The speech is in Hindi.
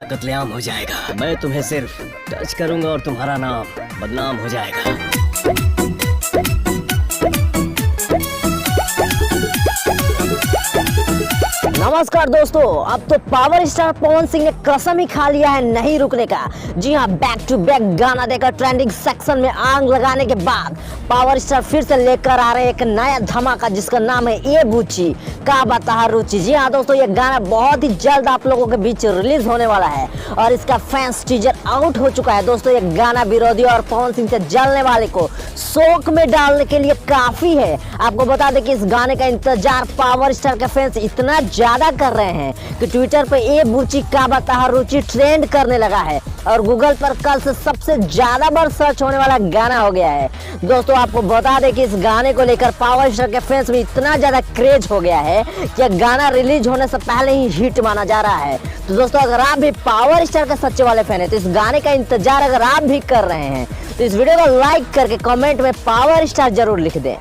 कत्लेआम हो जाएगा। मैं तुम्हें सिर्फ टच करूंगा और तुम्हारा नाम बदनाम हो जाएगा। नमस्कार दोस्तों, अब तो पावर स्टार पवन सिंह ने कसम ही खा लिया है नहीं रुकने का। जी हाँ, बैक टू बैक गाना देकर ट्रेंडिंग सेक्शन में आग लगाने के बाद पावर स्टार फिर से लेकर आ रहे हैं एक नया धमाका जिसका नाम है ये बुच्ची का बता रुचि। जी हाँ दोस्तों, ये गाना बहुत ही जल्द आप लोगों के बीच रिलीज होने वाला है और इसका फैंस टीजर आउट हो चुका है। दोस्तों, ये गाना विरोधी और पवन सिंह से जलने वाले को शोक में डालने के लिए काफी है। आपको बता दें कि इस गाने का इंतजार पावर स्टार के फैंस इतना ज्यादा कर रहे हैं कि ट्विटर पे ये बुच्ची का बता रुचि ट्रेंड करने लगा है और गूगल पर कल से सबसे ज्यादा बार सर्च होने वाला गाना हो गया है। दोस्तों, आपको बता दें कि इस गाने को लेकर पावर स्टार के फैंस में इतना ज्यादा क्रेज हो गया है कि यह गाना रिलीज होने से पहले ही हिट माना जा रहा है। तो दोस्तों, अगर आप भी पावर स्टार के सच्चे वाले फैन है तो इस गाने का इंतजार अगर आप भी कर रहे हैं तो इस वीडियो को लाइक करके कमेंट में पावर स्टार जरूर लिख दें।